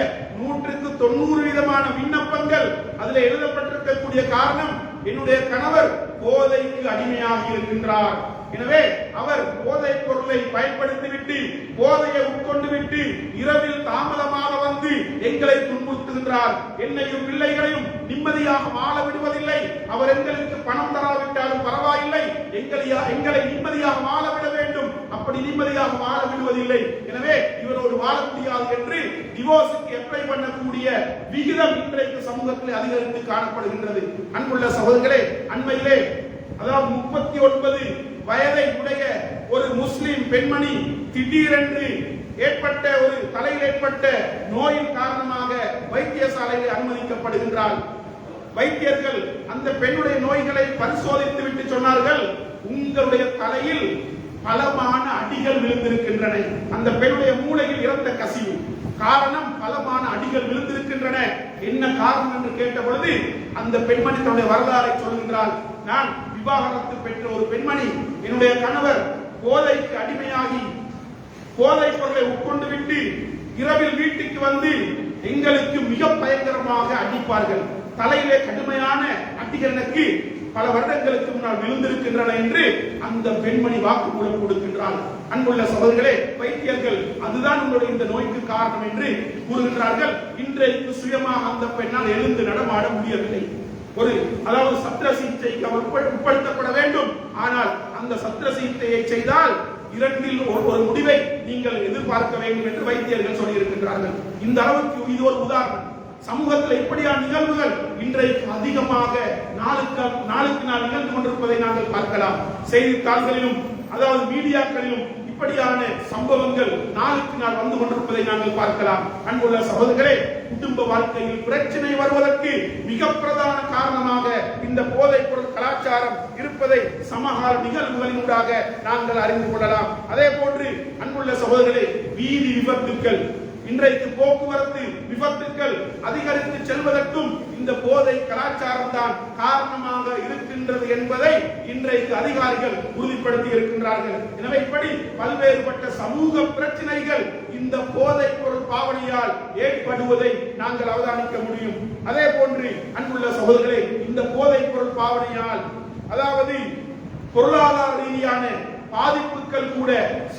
190% விண்ணப்பங்கள் அதில் எழுதப்பட்டிருக்கக்கூடிய காரணம், என்னுடைய கணவர் போதைக்கு அடிமையாக இருக்கின்றார், எனவே அவர் போதைப் பொருளை பயன்படுத்திவிட்டு, போதையை உட்கொண்டு விட்டு இரவில் தாமதமாக வந்து எங்களை துன்புறுத்துகின்றார், என்னையும் பிள்ளைகளையும் நிம்மதியாக வாழ விடுவதில்லை, அவர் எங்களுக்கு பணம் தராவிட்டாலும் பரவாயில்லை, எங்களை நிம்மதியாக வாழ விட வேண்டும், அப்படி நிம்மதியாக வாழ விடுவதில்லை, எனவே இவரோடு வாழ முடியாது என்று டிவோர்ஸுக்கு அப்ளை பண்ணக்கூடிய விகிதம் இன்றைக்கு சமூகத்தில் அதிகரித்து காணப்படுகின்றது. அன்புள்ள சகோதரர்களே, அண்மையிலே அதாவது 39 வயதை உடைய ஒரு முஸ்லிம் பெண்மணி திடீரென்று ஏற்பட்ட ஒரு தலையில் ஏற்பட்ட நோயின் காரணமாக வைத்தியசாலையில் அனுமதிக்கப்படுகின்றார். வைத்தியர்கள் அந்த பெண்ணுடைய நோய்களை பரிசோதித்து விட்டு சொன்னார்கள், உங்களுடைய தலையில் பலமான அடிகள் விழுந்திருக்கின்றன. அந்த பெண்ணுடைய மூளையில் இறந்த கசிவு காரணம், பலமான அடிகள் விழுந்திருக்கின்றன. என்ன காரணம் என்று கேட்ட பொழுது அந்த பெண்மணி தன்னுடைய வரலாறை சொல்கின்றார். நான் விவாகரத்து பெற்ற ஒரு பெண்மணி, என்னுடைய கணவர் போதைக்கு அடிமையாகி போதைப் பொருளை உட்கொண்டு விட்டு இரவில் வீட்டுக்கு வந்து எங்களுக்கு மிக பயங்கரமாக அடிப்பார்கள். தலையிலே கடுமையான அடிகள் எனக்கு பல வருடங்களுக்கு முன்னால் விழுந்திருக்கின்றன என்று அந்த பெண்மணி வாக்குமூலம் கொடுக்கின்றார். அன்புள்ள சகோதரர்களே, வைத்தியர்கள் அதுதான் உங்களுடைய இந்த நோய்க்கு காரணம் என்று கூறுகின்றார்கள். இன்றைக்கு சுயமாக அந்த பெண்ணால் எழுந்து நடமாட முடியவில்லை. அதாவது சத்திர சிகிச்சைக்கு அவர் உட்படுத்தப்பட வேண்டும். ஆனால் அந்த சத்திர சிகிச்சையை செய்தால் இரண்டில் ஒரு முடிவை நீங்கள் எதிர்பார்க்க வேண்டும் என்று வைத்தியர்கள் சொல்லியிருக்கின்றார்கள். இந்த அளவுக்கு இது ஒரு உதாரணம். சமூகத்தில் இப்படியான நிகழ்வுகள் இன்றைக்கு அதிகமாக நாளுக்கு நாள் நிகழ்ந்து கொண்டிருப்பதை நாங்கள் பார்க்கலாம். செய்தித்தாள்களிலும் அதாவது மீடியாக்களிலும் இப்படியான சம்பவங்கள் நாளுக்கு நாள் வந்து கொண்டிருப்பதை நாங்கள் பார்க்கலாம். அன்புள்ள சகோதரர்களே, குடும்ப வாழ்க்கையில் பிரச்சனை வருவதற்கு மிக பிரதான காரணமாக இந்த போதைப் பொருள் கலாச்சாரம் இருப்பதை சமகால நிகழ்வுகளினூடாக நாங்கள் அறிந்து கொள்ளலாம். அதே போன்று அன்புள்ள சகோதரர்களே, வீதி விபத்துக்கள், இன்றைக்கு போக்குவரத்து விபத்துக்கள் அதிகரித்து செல்வதற்கும் இந்த போதை கலாச்சாரம் தான் காரணமாக இருக்கின்றது என்பதை இன்றைக்கு அதிகாரிகள் உறுதிப்படுத்தி இருக்கின்றார்கள். எனவே இப்படி பல்வேறுபட்ட சமூக பிரச்சனைகள் இந்த போதைப் பொருள் பாவனையால் ஏற்படுவதை நாங்கள் அவதானிக்க முடியும். அதே போன்று அன்புள்ள சகோதரர்களே, இந்த போதைப் பொருள் பாவனையால் அதாவது பொருளாதார ரீதியான பாதிப்புகள் கூட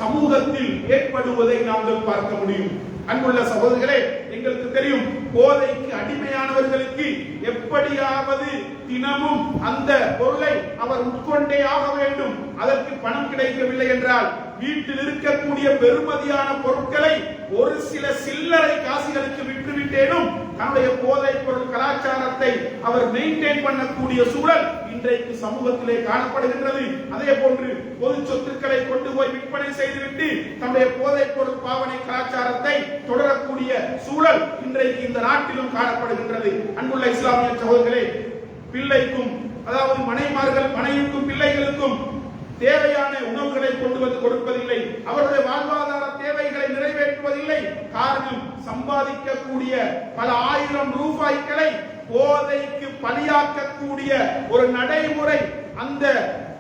சமூகத்தில் ஏற்படுவதை நாங்கள் பார்க்க முடியும். அன்புள்ள சகோதரர்களே, எங்களுக்கு தெரியும், போதைக்கு அடிமையானவர்களுக்கு எப்படியாவது தினமும் அந்த பொருளை அவர் உட்கொண்டே ஆக வேண்டும். அதற்கு பணம் கிடைக்கவில்லை என்றால் வீட்டில் இருக்கக்கூடிய பெருமதியான பொருட்களை ஒரு சில சில்லறை காசுகளுக்கு விற்றுவிட்டேனும் தன்னுடைய போதைப் பொருள் கலாச்சாரத்தை அவர் மெயின்டைன் பண்ணக்கூடிய சூழல் இன்றைக்கு சமூகத்திலே காணப்படுகின்றது. அதே போன்று பொது சொத்துக்களை கொண்டு போய் விற்பனை செய்துவிட்டு தன்னுடைய போதைப் பொருள் பாவனை கலாச்சாரத்தை தொடரக்கூடிய சூழல் இன்றைக்கு இந்த நாட்டிலும் காணப்படுகின்றது. அன்புள்ள இஸ்லாமிய சகோதரர்களே, பிள்ளைக்கும் அதாவது மனைவிக்கும் பிள்ளைகளுக்கும் தேவையான உணவுகளை கொண்டு வந்து கொடுப்பதில்லை, அவருடைய வாழ்வாதார தேவைகளை நிறைவேற்றுவதில்லை. காரணம், சம்பாதிக்கக்கூடிய பல ஆயிரம் ரூபாய்களை போதைக்கு பலியாக்கக்கூடிய ஒரு நடைமுறை அந்த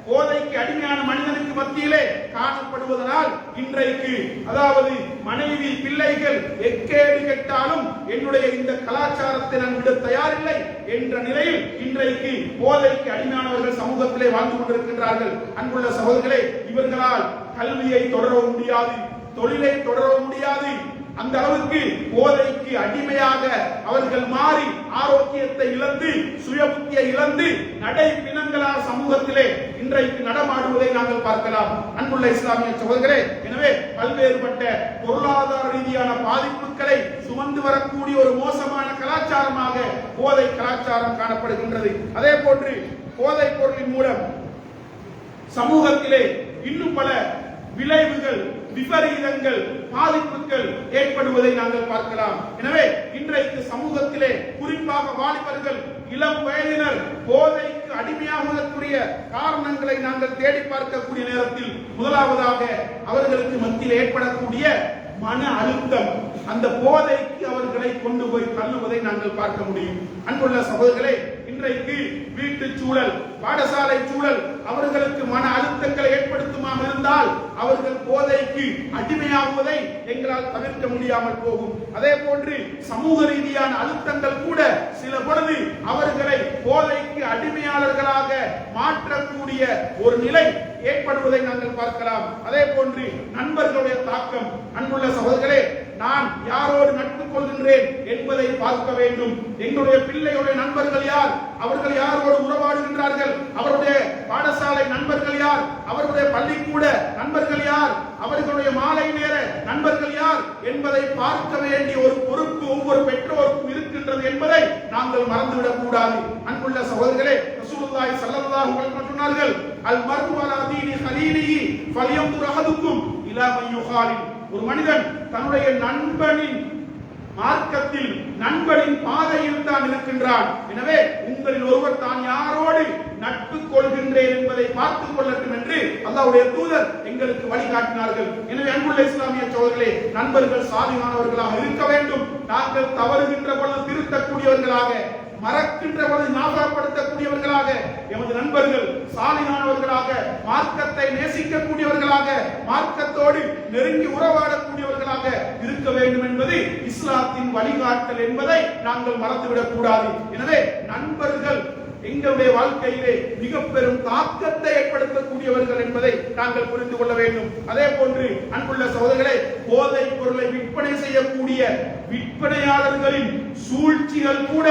போதைக்கு அடிமையான மனிதனுக்கு மத்தியிலே காணப்படுவதனால் இன்றைக்கு அதாவது மனைவி பிள்ளைகள் எக்கேடு கெட்டாலும் என்னுடைய இந்த கலாச்சாரத்தை நான் விட தயாரில்லை என்ற நிலையில் இன்றைக்கு போதைக்கு அடிமையானவர்கள் சமூகத்திலே வாழ்ந்து கொண்டிருக்கின்றார்கள். அன்புள்ள சகோதரர்களே, இவர்களால் கல்வியை தொடரவும் முடியாது, தொழிலை தொடரவும் முடியாது. அந்த அளவுக்கு போதைக்கு அடிமையாக அவர்கள் மாறி ஆரோக்கியத்தை இழந்து சுயபுத்தியை இழந்து நடை பிணங்களால் சமூகத்திலே இன்றைக்கு நடமாடுவதை நாங்கள் பார்க்கலாம். அன்புள்ள இஸ்லாமிய சகோதரர்களே, எனவே பல்வேறுபட்ட பொருளாதார ரீதியான பாதிப்புகளை சுமந்து வரக்கூடிய ஒரு மோசமான கலாச்சாரமாக போதை கலாச்சாரம் காணப்படுகின்றது. அதே போன்று போதைப் பொருளின் மூலம் சமூகத்திலே இன்னும் பல விளைவுகள், விபரீதங்கள், பாதிப்புகள் ஏற்படுவதை நாங்கள் பார்க்கலாம். எனவே இன்றைக்கு சமூகத்திலே குறிப்பாக வாலிபர்கள், இளம் வயதினர் போதைக்கு அடிமையாவதற்குரிய காரணங்களை நாங்கள் தேடி பார்க்கக்கூடிய நேரத்தில் முதலாவதாக அவர்களுக்கு மத்தியில் ஏற்படக்கூடிய மன அழுத்தம், அந்த போதைக்கு அவர்களை கொண்டு போய் தள்ளுவதை நாங்கள் பார்க்க முடியும். அன்புள்ள சகோதரர்களே, இன்றைக்கு வீட்டு சூழல், பாடசாலை சூழல் அவர்களுக்கு மன அழுத்தங்களை ஏற்படுத்துமாக இருந்தால் அவர்கள் போதைக்கு அடிமையாகுவதை எங்களால் தவிர்க்க முடியாமல் போகும். அதே போன்று சமூக ரீதியான அழுத்தங்கள் கூட சில பொழுது அவர்களை போதைக்கு அடிமையாளர்களாக மாற்றக்கூடிய ஒரு நிலை ஏற்படுவதை நாங்கள் பார்க்கலாம். அதே போன்று நண்பர்களுடைய தாக்கம். அன்புள்ள சகோதரர்களே, நான் யாரோடு நட்பு கொள்கின்றேன் என்பதை பார்க்க வேண்டும். எங்களுடைய பிள்ளைகளுடைய நண்பர்கள் யார், அவர்கள் யாரோடு உறவாடுகின்றார்கள், அவருடைய பாடசாலை நண்பர்கள் யார், அவருடைய பள்ளிக்கூட நண்பர்கள் யார், அவர்களுடைய மாலை நேர நண்பர்கள் யார் என்பதை பார்க்க வேண்டிய ஒரு பொறுப்பு ஒவ்வொரு பெற்றோருக்கும் இருக்கின்றது என்பதை நாங்கள் மறந்துவிடக் கூடாது. அன்புள்ள சகோதரர்களே, ரசூலுல்லாஹி ஸல்லல்லாஹு அலைஹி வஸல்லம் சொன்னார்கள், அல் மர்உ அலா தீனி கலீலிஹி ஃபல்யன்துர் அஹதுக்கும் இலா மன் யுகாலில். ஒரு மனிதன் தன்னுடைய நண்பனின் மார்க்கத்தில், நண்பனின் பாதையில் தான் இருக்கின்றான். எனவே உங்களில் ஒருவர் தான் யாரோடு நட்பு கொள்கின்றேன் என்பதை பார்த்துக் கொள்ளட்டும் என்று அல்லாஹ்வுடைய தூதர் எங்களுக்கு வழிகாட்டினார்கள். எனவே அன்புள்ள இஸ்லாமிய சகோதரர்களே, நண்பர்கள் சாலிகானவர்களாக இருக்க வேண்டும். நாங்கள் தவறுகின்ற பொழுது திருத்தக்கூடியவர்களாக, மறக்கின்ற பொழுது ஞாபகப்படுத்தக்கூடியவர்களாக உள்ளவர்களாக, எமது நண்பர்கள் சாலிகானவர்களாக, மார்க்கத்தை நேசிக்கக்கூடியவர்களாக, மார்க்கத்தோடு நெருங்கி உறவாடக்கூடியவர்களாக இருக்க வேண்டும் என்பது இஸ்லாத்தின் வழிகாட்டல் என்பதை நாங்கள் மறந்துவிடக் கூடாது. எனவே நண்பர்கள் எங்களுடைய வாழ்க்கையிலே மிக பெரும் தாக்கத்தை ஏற்படுத்தக்கூடியவர்கள் என்பதை நாங்கள் புரிந்து கொள்ள வேண்டும். அதே போன்று அன்புள்ள சகோதரர்களே, போதை பொருளை விற்பனை செய்யக்கூடிய விற்பனையாளர்களின் சூழ்ச்சிகள் கூட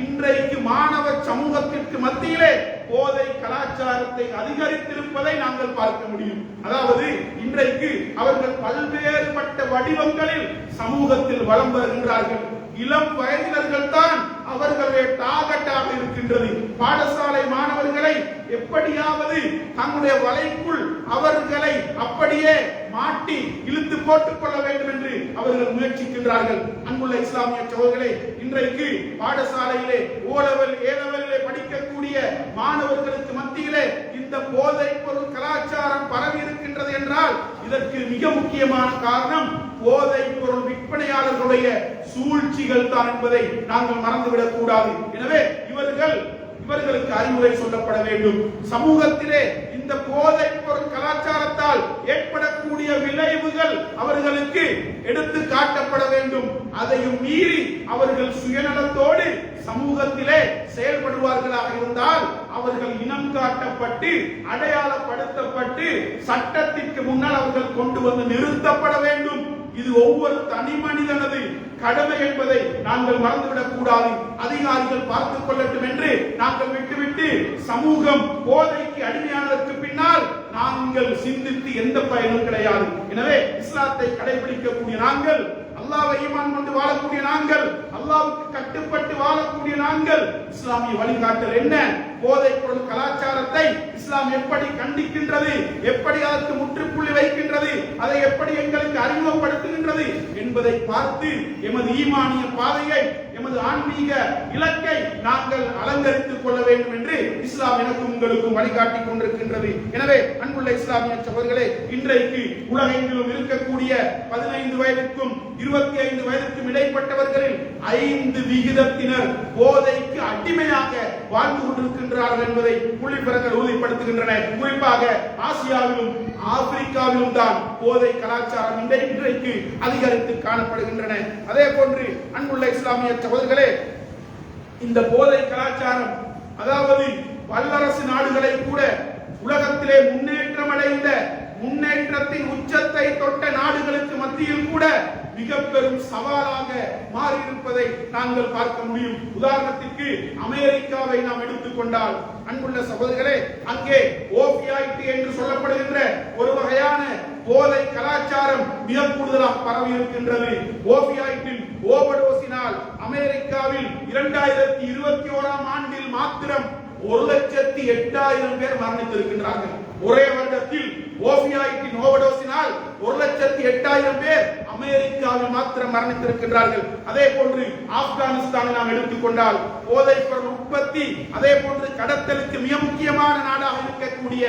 இன்றைக்கு மாணவ சமூகத்திற்கு மத்தியிலே போதை கலாச்சாரத்தை அதிகரித்திருப்பதை நாங்கள் பார்க்க முடியும். அதாவது இன்றைக்கு அவர்கள் பல்வேறுபட்ட வடிவங்களில் சமூகத்தில் வலம் வருகின்றார்கள். இளம் வயதினர்கள் தான் அவர்களுடைய டார்கெட்டாக இருக்கின்றது. பாடசாலை மாணவர்களை எப்படியாவது தன்னுடைய வலைக்குள் அவர்களை அப்படியே மாட்டி இழுத்து போட்டுக் கொள்ள வேண்டும் என்று அவர்கள் முயற்சிக்கின்றார்கள். அன்புள்ள இஸ்லாமிய சகோதரர்களே, இன்றைக்கு பாடசாலையிலே ஓலெவல் ஏலெவலிலே படிக்கக்கூடிய மாணவர்களுக்கு மத்தியிலே இந்த போதை பொருள் கலாச்சாரம் பரவி இருக்கின்றது என்றால் இதற்கு மிக முக்கியமான காரணம் போதை பொருள் விற்பனையாளர்களுடைய சூழ்ச்சிகள் தான் என்பதை நாங்கள் மறந்துவிடக் கூடாது. எனவே இவர்களுக்கு அறிவுரை சொல்லப்பட வேண்டும். சமூகத்திலே இந்த போதை பொருள் கலாச்சாரத்தால் ஏற்படக்கூடிய விளைவுகள் அவர்களுக்கு எடுத்து காட்டப்பட வேண்டும். அதையும் மீறி அவர்கள் சுயநலத்தோடு சமூகத்திலே செயல்படுவார்களாக இருந்தால் அவர்கள் இனம் காட்டப்பட்டு அடையாளப்படுத்தப்பட்டு சட்டத்திற்கு முன்னால் அவர்கள் கொண்டு வந்து நிறுத்தப்பட வேண்டும். இது ஒவ்வொரு தனி மனிதனது கடமை என்பதை நாங்கள் மறந்துவிடக் கூடாது. அதிகாரிகள் பார்த்துக் கொள்ளட்டும் என்று நாங்கள் விட்டுவிட்டு சமூகம் போதைக்கு அடிமையானதற்கு பின்னால் நாங்கள் சிந்தித்து எந்த பயனும் கிடையாது. எனவே இஸ்லாத்தை கடைபிடிக்கக்கூடிய நாங்கள், அல்லாஹ்வை ஈமான் கொண்டு வாழக்கூடிய நாங்கள், அல்லாஹ்வுக்கு கட்டுப்பட்டு வாழக்கூடிய நாங்கள், இஸ்லாமிய வழிகாட்டல் என்ன, போதை பொருள் கலாச்சாரத்தை இஸ்லாம் எப்படி கண்டிக்கின்றது, எப்படி அதற்கு முற்றுப்புள்ளி வைக்கின்றது, அதை எப்படி எங்களுக்கு அறிமுகப்படுத்துகின்றது என்பதை பார்த்து எமது ஈமானிய பாதையை, எமது ஆன்மீக இலக்கை நாங்கள் அலங்கரித்துக் கொள்ள வேண்டும் என்று இஸ்லாம் எனக்கும் உங்களுக்கும் வழிகாட்டிக் கொண்டிருக்கின்றது. எனவே அன்புள்ள இஸ்லாமிய சகோதரர்களே, இன்றைக்கு உலகெங்கிலும் இருக்கக்கூடிய 15 வயதுக்கும் 25 வயதுக்கும் இடைப்பட்டவர்களில் 5% போதைக்கு அடிமையாக வாழ்ந்து கொண்டிருக்கின்றார்கள் என்பதை புள்ளிவிவரங்கள் உறுதிப்படுத்துகின்றன. குறிப்பாக ஆசியாவிலும் ஆப்பிரிக்காவிலும் தான் போதை கலாச்சாரம் இன்றைக்கு அதிகரித்து காணப்படுகின்றன. அதே போன்று அன்புள்ள இஸ்லாமிய சகோதரர்களே, இந்த போதை கலாச்சாரம் அதாவது வல்லரசு நாடுகளை கூட உலகத்திலே முன்னேற்றம் அடைந்த முன்னேற்றத்தின் உச்சத்தை தொட்ட நாடுகளுக்கு மத்தியில் கூட மிக பெரும் சவாலாக மாறியிருப்பதை நாங்கள் பார்க்க முடியும். உதாரணத்திற்கு அமெரிக்காவை நாம் எடுத்துக்கொண்டால் அன்புள்ள சகோதரர்களே, அங்கே ஓபியாய்ட் என்று சொல்லப்படுகின்ற ஒரு வகையான போதை கலாச்சாரம் மிக கூடுதலாக பரவி இருக்கின்றது. ஓபியாய்ட்டின் ஓவர்டோஸினால் அமெரிக்காவில் 2021ஆம் ஆண்டில் மாத்திரம் 1,08,000 பேர் மரணித்திருக்கின்றார்கள். ஒரே வருடத்தில் ஓபியாய்ட்டின் ஓவர்டோஸினால் 1,08,000 பேர் அமெரிக்காவில் மாத்திரம் மரணித்திருக்கின்றார்கள். அதே போன்று ஆப்கானிஸ்தானை நாம் எடுத்துக்கொண்டால் போதைப் பொருள் உற்பத்தி, அதே போன்று கடத்தலுக்கு மிக முக்கியமான நாடாக இருக்கக்கூடிய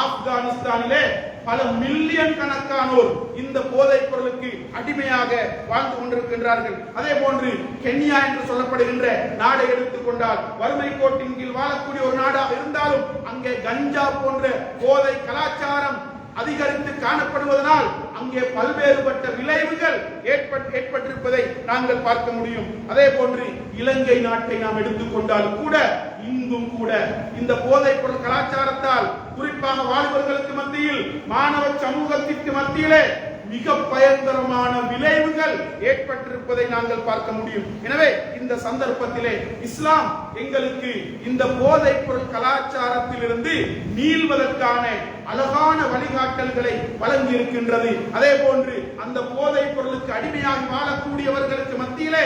ஆப்கானிஸ்தானிலே பல மில்லியன் கணக்கானோர் இந்த போதைப் பொருளுக்கு அடிமையாக வாழ்ந்து கொண்டிருக்கின்றார்கள். அதே போன்று கென்யா என்று சொல்லப்படுகின்ற நாடை எடுத்துக்கொண்டால் வறுமை கோட்டின் கீழ் வாழக்கூடிய ஒரு நாடாக இருந்தாலும் அங்கே கஞ்சா போன்ற போதை கலாச்சாரம் அதிகரித்து காணப்படுவதனால் அங்கே பல்வேறுபட்ட விளைவுகள் ஏற்பட்டிருப்பதை நாங்கள் பார்க்க முடியும். அதே போன்று இலங்கை நாட்டை நாம் எடுத்துக்கொண்டால் கூட இங்கும் கூட இந்த போதைப் பொருள் கலாச்சாரத்தால் குறிப்பாக வாலிபர்களுக்கு மத்தியில், மாணவ சமூகத்திற்கு மத்தியிலே மிக பயங்கரமான விளைவுகள் ஏற்பட்டிருப்பதை நாங்கள் பார்க்க முடியும். எனவே இந்த சந்தர்ப்பத்திலே இஸ்லாம் எங்களுக்கு இந்த போதைப் பொருள் கலாச்சாரத்திலிருந்து நீள்வதற்கான அழகான வழிகாட்டல்களை வழங்கி இருக்கின்றது. அதே போன்று அந்த போதைப் பொருளுக்கு அடிமையாகி வாழக்கூடியவர்களுக்கு மத்தியிலே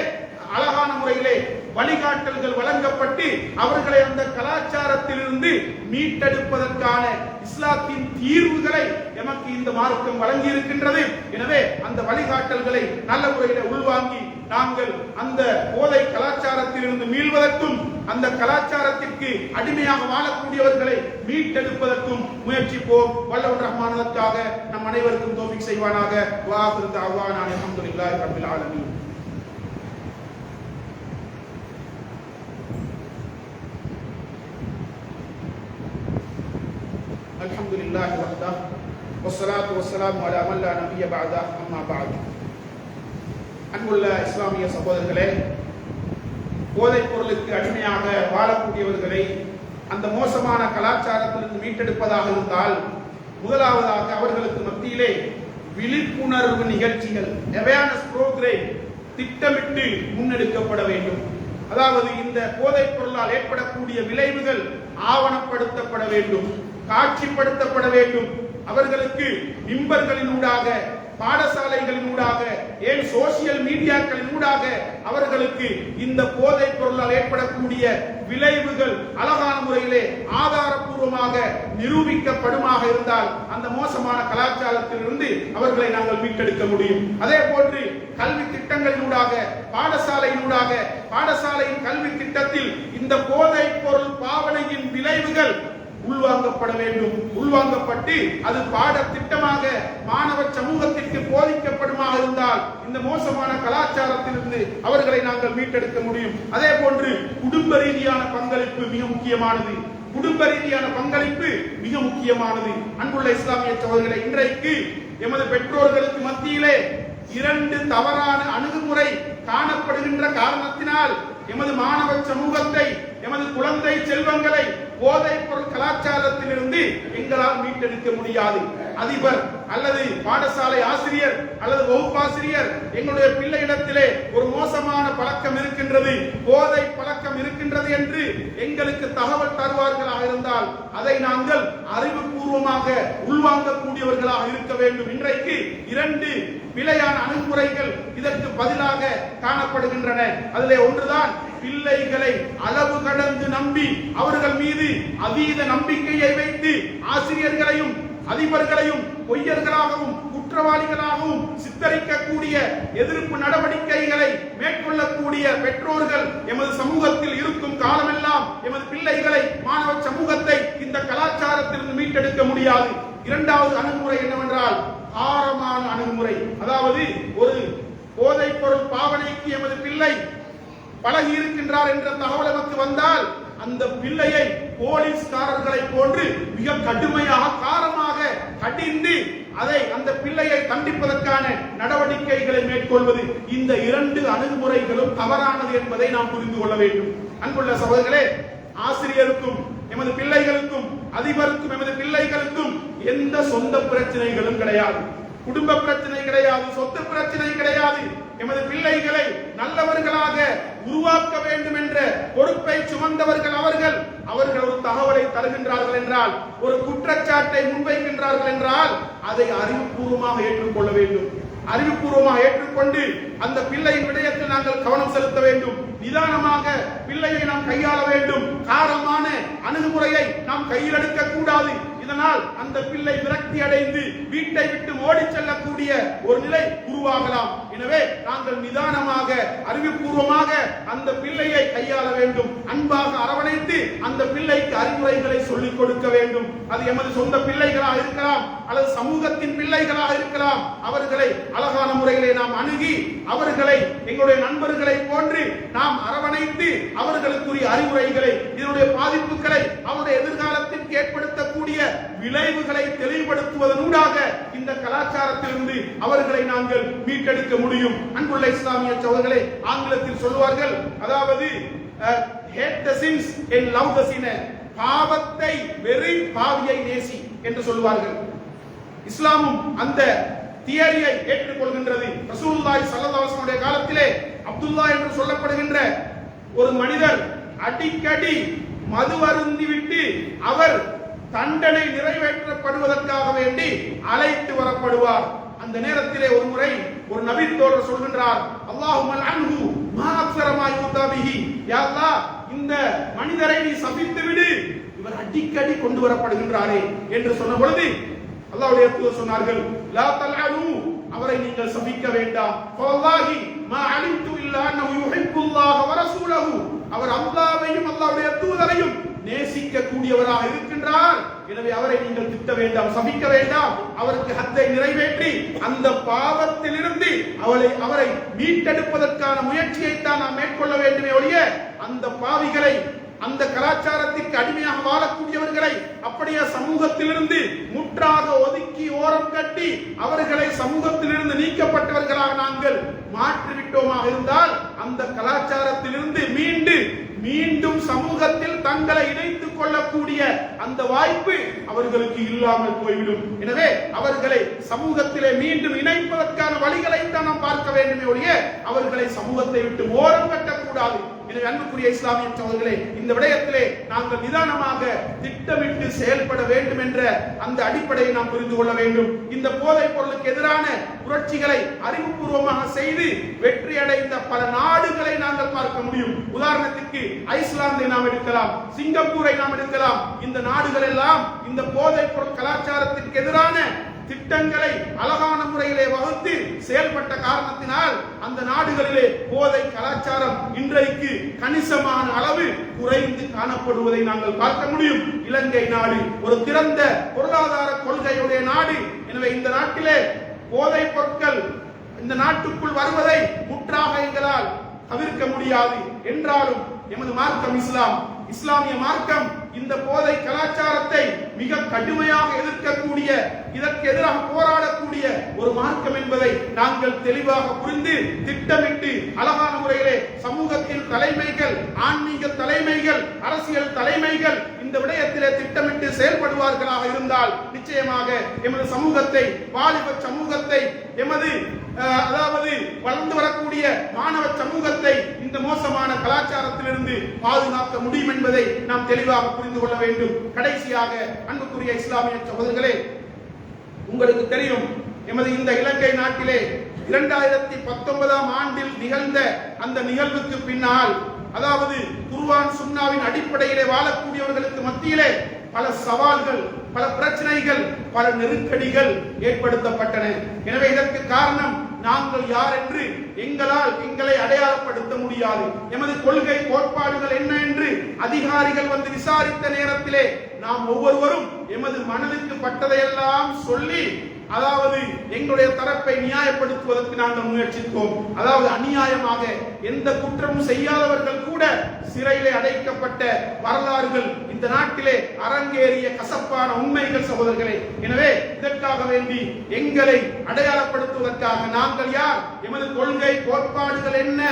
அழகான முறையிலே வழிகாட்டல்கள் வழங்கப்பட்டு அவர்களை அந்த கலாச்சாரத்திலிருந்து மீட்டெடுப்பதற்கான இஸ்லாத்தின் தீர்வுகளை எமக்கு இந்த மார்க்கம் வழங்கி இருக்கின்றது. எனவே அந்த வழிகாட்டல்களை நல்ல முறையில் உள்வாங்கி நாங்கள் அந்த போதை கலாச்சாரத்திலிருந்து மீள்வதற்கும் அந்த கலாச்சாரத்திற்கு அடிமையாக வாழக்கூடியவர்களை மீட்டெடுப்பதற்கும் முயற்சிப்போம். வல்லவர் ரஹ்மானுக்காக நம் அனைவருக்கும் தௌஃபீக் செய்வானாக. வஆகிரு தஅவானா அல்ஹம்துலில்லாஹி ரப்பில் ஆலமீன். அல்ஹம்துலில்லாஹி வஹ்தஹு வஸ்ஸலாத்து வஸ்ஸலாமு அலா மன் லா நபிய்ய பஅதஹு அம்மா பஅத். அன்புள்ள இஸ்லாமிய சகோதரர்களே, போதைப் பொருளுக்கு அடிமையாக வாழக்கூடியவர்களை அந்த மோசமான கலாச்சாரத்திலிருந்து மீட்டெடுப்பதாக இருந்தால், முதலாவதாக அவர்களுக்கு மத்தியிலே விழிப்புணர்வு நிகழ்ச்சிகள், அவேர்னஸ் புரோகிராம் திட்டமிட்டு முன்னெடுக்கப்பட வேண்டும். அதாவது இந்த போதைப் பொருளால் ஏற்படக்கூடிய விளைவுகள் ஆவணப்படுத்தப்பட வேண்டும், காட்சிப்படுத்தப்பட வேண்டும். அவர்களுக்கு மிம்பர்களினூடாக, பாடசாலைகளினூடாக, ஏன் சோசியல் மீடியாக்களினூடாக அவர்களுக்கு இந்த போதைப் பொருளால் ஏற்படக்கூடிய விளைவுகள் அழகான முறையிலே ஆதாரப்பூர்வமாக நிரூபிக்கப்படுமாக இருந்தால் அந்த மோசமான கலாச்சாரத்திலிருந்து அவர்களை நாங்கள் மீட்டெடுக்க முடியும். அதே போன்று கல்வி திட்டங்களினூடாக, பாடசாலையின் கல்வி திட்டத்தில் இந்த போதைப் பொருள் பாவனையின் விளைவுகள் உள்வாங்கப்பட வேண்டும். உள்வாங்கப்பட்டு அது பாடத்திட்டமாக மாணவ சமூகத்திற்கு போதிக்கப்படுமாக இருந்தால் இந்த மோசமான கலாச்சாரத்திலிருந்து அவர்களை நாங்கள் மீட்டெடுக்க முடியும். அதே போன்று குடும்ப ரீதியான பங்களிப்பு மிக முக்கியமானது. அன்புள்ள இஸ்லாமிய சகோதரர்களே, இன்றைக்கு எமது பெற்றோர்களுக்கு மத்தியிலே இரண்டு தவறான அணுகுமுறை காணப்படுகின்ற காரணத்தினால் எமது மாணவ சமூகத்தை, எமது குழந்தை செல்வங்களை போதைப் பொருள் கலாச்சாரத்திலிருந்து எங்களால் மீட்டெடுக்க முடியாது. அதிபர் அல்லது பாடசாலை ஆசிரியர் அல்லது வகுப்பாசிரியர் எங்களுடைய பிள்ளையிடத்திலே ஒரு மோசமான பழக்கம் இருக்கின்றது, போதை பழக்கம் இருக்கின்றது என்று எங்களுக்கு தகவல் தருவார்களாக இருந்தால் அதை நாங்கள் அறிவுபூர்வமாக உள்வாங்கக்கூடியவர்களாக இருக்க வேண்டும். இன்றைக்கு இரண்டு பிழையான அணுகுமுறைகள் இதற்கு பதிலாக காணப்படுகின்றன. அதிலே ஒன்றுதான் பிள்ளைகளை அளவு கடந்து நம்பி அவர்கள் மீது அதீத நம்பிக்கையை வைத்து ஆசிரியர்களையும் அதிபர்களையும் பொய்யர்களாகவும் குற்றவாளிகளாகவும் சித்தரிக்கக்கூடிய எதிர்ப்பு நடவடிக்கைகளை மேற்கொள்ளக்கூடிய பெற்றோர்கள் எமது சமூகத்தில் இருக்கும் காலமெல்லாம் எமது பிள்ளைகளை, மாணவ சமூகத்தை இந்த கலாச்சாரத்திலிருந்து மீட்டெடுக்க முடியாது. இரண்டாவது அணுகுமுறை என்னவென்றால் ஆரமான அணுகுமுறை. அதாவது ஒரு போதைப் பொருள் பாவனைக்கு எமது பிள்ளை பழகி இருக்கின்றார் என்ற தகவல் நமக்கு வந்தால் அந்த பிள்ளையை போலீஸ்காரர்களை போன்று மிக கடுமையாக, காரமாக கடிந்து அதை அந்த பிள்ளையை தண்டிப்பதற்கான நடவடிக்கைகளை மேற்கொள்வது. இந்த இரண்டு அணுகுமுறைகளும் தவறானது என்பதை நாம் புரிந்து கொள்ள வேண்டும். அன்புள்ள சகோதரர்களே, ஆசிரியருக்கும் எமது பிள்ளைகளுக்கும், அதிபருக்கும் எமது பிள்ளைகளுக்கும் எந்த சொந்த பிரச்சனைகளும் கிடையாது, குடும்ப பிரச்சனை கிடையாது, சொத்து பிரச்சனை கிடையாது. எமது பிள்ளைகளை நல்லவர்களாக உருவாக்க வேண்டும் என்ற பொறுப்பை சுமந்தவர்கள் அவர்கள் ஒரு தகவலை தருகின்றார்கள் என்றால், ஒரு குற்றச்சாட்டை முன்வைக்கின்றார்கள் என்றால் அதை அறிவுபூர்வமாக ஏற்றுக்கொள்ள வேண்டும். அறிவுபூர்வமாக ஏற்றுக்கொண்டு அந்த பிள்ளையின் விடயத்தில் நாங்கள் கவனம் செலுத்த வேண்டும். நிதானமாக பிள்ளையை நாம் கையாள வேண்டும். காரமான அணுகுமுறையை நாம் கையில் எடுக்க கூடாது. இதனால் அந்த பிள்ளை விரக்தி அடைந்து வீட்டை விட்டு ஓடி செல்லக்கூடிய ஒரு நிலை உருவாகலாம். எனவே நாங்கள் நிதானமாக, அறிவுபூர்வமாக அந்த பிள்ளையை கையாள வேண்டும். அன்பாக அரவணைத்து அந்த பிள்ளைக்கு அறிவுரைகளை சொல்லிக் கொடுக்க வேண்டும். அது எமது சொந்த பிள்ளைகளாக இருக்கலாம் அல்லது சமூகத்தின் பிள்ளைகளாக இருக்கலாம். அவர்களை அழகான முறையிலே நாம் அணுகி அவர்களை எங்களுடைய நண்பர்களை போன்று நாம் அரவணைத்து அவர்களுக்குரிய அறிவுரைகளை, இதனுடைய பாதிப்புகளை, அவருடைய எதிர்காலத்திற்கு ஏற்படுத்தக்கூடிய விளைவுகளை தெளிவுபடுத்துவதனூடாக இந்த கலாச்சாரத்திலிருந்து அவர்களை நாங்கள் மீட்டெடுக்க முடியும். அன்புள்ள இஸ்லாமிய சகோதரர்களே, ஆங்கிலத்தில் சொல்வார்கள், அதாவது hate the sins and love the sinner, பாவத்தை வெறி, பாவியை நேசி என்று சொல்வார்கள். இஸ்லாமும் அந்த தியரியை ஏற்றுக்கொள்கின்றது. ரசூலுல்லாஹி ஸல்லல்லாஹு அலைஹி வஸல்லம் காலத்திலே அப்துல்லா என்று சொல்லப்படுகின்ற ஒரு மனிதர் அடிக்கடி மது அருந்திவிட்டு அவர் தண்டனை நிறைவேற்றப்படுவதற்காக வேண்டி அழைத்து வரப்படுவார். அந்த நேரத்திலே ஒரு முறை ஒரு நபி தோழர் சொல்கின்றார், அல்லாஹும்ம அன்ஹு மா அக்ஸர மா யுதா பிஹி, யா அல்லாஹ் இந்த மனிதரை நீ சபித்து விடு, இவர் அடிக்கடி கொண்டு வரப்படுகின்றாரே என்று சொன்ன பொழுது அல்லாஹ்வுடைய தூதர் சொன்னார்கள், லா தல்அனு, அவரை நீங்கள் சபிக்க வேண்டாம். வல்லாஹி மா அலிம்து இல்லா அன்னஹு யுஹிப்புல்லாஹ வ ரசூலஹு, அவர் அல்லாஹ்வையும் அல்லாஹ்வுடைய தூதரையும் நேசிக்க கூடியவராக இருக்கின்றார். எனவே அவரை நீங்கள் திட்ட வேண்டாம், சபிக்க வேண்டாம். அவருக்கு ஹத்தை நிறைவேற்றி அந்த பாவத்திலிருந்து அவரை மீட்டெடுப்பதற்கான முயற்சியை தான் நாம் மேற்கொள்ள வேண்டுமே ஒழிய அந்த பாவிகளை, அந்த கலாச்சாரத்திற்கு பணத்திற்கு அடிமையாக வாழக்கூடியவர்களை அப்படியே சமூகத்திலிருந்து முற்றாக ஒதுக்கி ஓரம் கட்டி அவர்களை சமூகத்திலிருந்து நீக்கப்பட்டவர்களாக நாங்கள் மாற்றிவிட்டோமாக இருந்தால் அந்த கலாச்சாரத்திலிருந்து மீண்டும் சமூகத்தில் தங்களை இணைத்துக் கொள்ளக்கூடிய அந்த வாய்ப்பு அவர்களுக்கு இல்லாமல் போய்விடும். எனவே அவர்களை சமூகத்திலே மீண்டும் இணைப்பதற்கான வழிகளை தான் நாம் பார்க்க வேண்டுமே ஒழிய அவர்களை சமூகத்தை விட்டு ஓரம் கட்டக்கூடாது. எனவே அன்புக்குரிய இஸ்லாமிய சகோதரர்களே, இந்த விடயத்திலே நாங்கள் நிதானமாக திட்டமிட்டு செயல்பட வேண்டும் என்ற அந்த அடிப்படையை நாம் புரிந்து கொள்ள வேண்டும். இந்த போதைப் பொருளுக்கு எதிரான புரட்சிகளை அறிவுபூர்வமாக செய்து வெற்றி அடைந்த பல நாடுகளை நாங்கள் பார்க்க முடியும். உதாரணத்திற்கு ஐஸ்லாந்தை நாம் எடுக்கலாம், சிங்கப்பூரை நாம் எடுக்கலாம். இந்த நாடுகள் எல்லாம் இந்த போதைப் பொருள் கலாச்சாரத்திற்கு எதிரான திட்டங்களை அழகான முறையிலே வகுத்து செயல்பட்ட காரணத்தினால் அந்த நாடுகளிலே போதை கலாச்சாரம் இன்றைக்கு கணிசமான அளவு குறைந்து காணப்படுவதை நாங்கள் பார்க்க முடியும். இலங்கை நாடு ஒரு திறந்த பொருளாதார கொள்கையுடைய நாடு. எனவே இந்த நாட்டிலே போதை பொருட்கள் இந்த நாட்டுக்குள் வருவதை முற்றாக எங்களால் தவிர்க்க முடியாது. என்றாலும் எமது மார்க்கம் இஸ்லாமிய மார்க்கம் இந்த போதை கலாச்சாரத்தை மிக கடுமையாக எதிர்க்கக்கூடிய, இதற்கு எதிராக போராடக்கூடிய ஒரு மார்க்கம் என்பதை நாங்கள் தெளிவாக புரிந்து திட்டமிட்டு அழகான முறையிலே சமூகத்தின் தலைமைகள், ஆன்மீக தலைமைகள், அரசியல் தலைமைகள் இந்த விடயத்திலே திட்டமிட்டு செயல்படுவார்களாக இருந்தால் நிச்சயமாக எமது சமூகத்தை, வாலிப சமூகத்தை, எமது அதாவது வளர்ந்து வரக்கூடிய மாணவ சமூகத்தை இந்த மோசமான கலாச்சாரத்திலிருந்து பாதுகாக்க முடியும் என்பதை நாம் தெளிவாக புரிந்து கொள்ள வேண்டும். கடைசியாக அன்புக்குரிய இஸ்லாமிய சகோதரர்களே, உங்களுக்கு தெரியும் எமது இந்த இலங்கை நாட்டிலே 2019ஆம் ஆண்டில் நிகழ்ந்த அந்த நிகழ்வுக்கு பின்னால், அதாவது குர்ஆன் சுன்னாவின் அடிப்படையிலே வாழக்கூடியவர்களுக்கு மத்தியிலே பல சவால்கள், பல பிரச்சனைகள், பல நெருக்கடிகள் ஏற்படுத்தப்பட்டன. எனவே இதற்கு காரணம் நாங்கள் யார் என்று எங்களை அடையாளப்படுத்த முடியாது. எமது கொள்கை கோட்பாடுகள் என்ன என்று அதிகாரிகள் வந்து விசாரித்த நேரத்திலே நாம் ஒவ்வொருவரும் எமது மனதிற்கு பட்டதையெல்லாம் சொல்லி, அதாவது எங்களுடைய தரப்பை நியாயப்படுத்துவதற்கு நாங்கள் முயற்சித்தோம். அதாவது அநியாயமாக எந்த குற்றமும் செய்யாதவர்கள் கூட சிறையிலே அடைக்கப்பட்ட வரலாறுகள் இந்த நாட்டிலே அரங்கேறிய கசப்பான உண்மைகள் சகோதரர்களே. எனவே இதற்காக வேண்டி எங்களை அடையாளப்படுத்துவதற்காக நாங்கள் யார், எமது கொள்கை கோட்பாடுகள் என்ன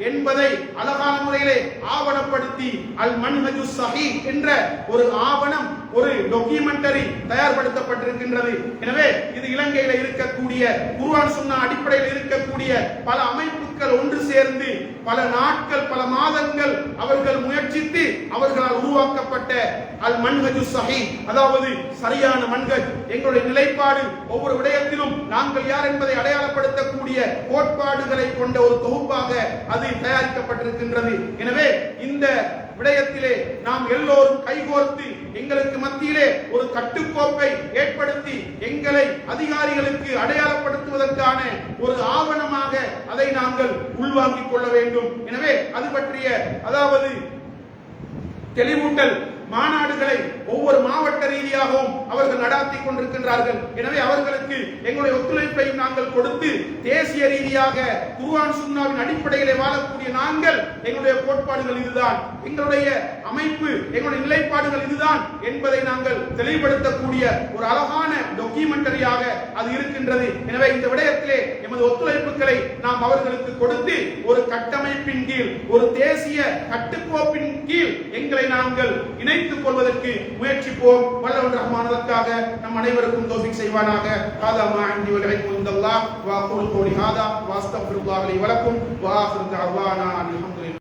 என்பதை அழகான முறையிலே ஆவணப்படுத்தி அல் மன்ஹஜு ஸஹீஹ் என்ற ஒரு ஆவணம், ஒரு டாக்குமெண்டரி தயார்படுத்தப்பட்டிருக்கின்றது. எனவே இது இலங்கையில இருக்கக்கூடிய குர்ஆன் சுன்னா அடிப்படையில் இருக்கக்கூடிய பல அமைப்புகள் ஒன்று சேர்ந்து பல நாட்கள், பல மாதங்கள் அவர்கள் முயற்சித்து அவர்களால் உருவாக்கப்பட்ட அல் மன்ஹஜு ஸஹீஹ், அதாவது சரியான மன்ஹஜ், எங்களுடைய நிலைப்பாடு, ஒவ்வொரு விடயத்திலும் நாங்கள் யார் என்பதை அடையாளப்படுத்தக்கூடிய கோட்பாடுகளை கொண்ட ஒரு தொகுப்பாக அது தயாரிக்கப்பட்டிருக்கின்றது. எனவே இந்த விடயத்திலே நாம் எல்லோரும் கைகோர்த்து எங்களுக்கு மத்தியிலே ஒரு கட்டுக்கோப்பை ஏற்படுத்தி எங்களை அதிகாரிகளுக்கு அடையாளப்படுத்துவதற்கான ஒரு ஆவணமாக அதை நாங்கள் உள்வாங்கிக் கொள்ள வேண்டும். எனவே அது பற்றிய அதாவது தெளிவூட்டல் மாநாடுகளை ஒவ்வொரு மாவட்ட ரீதியாகவும் அவர்கள் நடாத்தி கொண்டிருக்கின்றார்கள். எனவே அவர்களுக்கு எங்களுடைய ஒத்துழைப்பையும் நாங்கள் கொடுத்து தேசிய ரீதியாக குர்ஆன் சுன்னாவின் அடிப்படையிலே வாழக்கூடிய நாங்கள் எங்களுடைய கோட்பாடுகள் இதுதான், எங்களுடைய அமைப்பு, எங்களுடைய நிலைப்பாடுகள் இதுதான் என்பதை நாங்கள் தெளிவுபடுத்தக்கூடிய ஒரு அழகான டாக்குமெண்டரியாக அது இருக்கின்றது. எனவே இந்த விடயத்திலே எமது ஒத்துழைப்புகளை நாம் அவர்களுக்கு கொடுத்து ஒரு கட்டமைப்பின் கீழ், ஒரு தேசிய கட்டுக்கோப்பின் கீழ் எங்களை நாங்கள் இணைத்துக் கொள்வதற்கு முயற்சிப்போம். வல்லவன் ரஹ்மானதற்காக நம் அனைவருக்கும் தௌஃபீக் செய்வானாக. ஹாதா மா இன்தி வ இலைக்கும் இந்தல்லாஹ் வ அகூலு கௌலி ஹாதா வ அஸ்தக்ஃபிருல்லாஹ் லி வ லக்கும் வ ஆகிரு தஅவானா அல்ஹம்துலில்லாஹ்.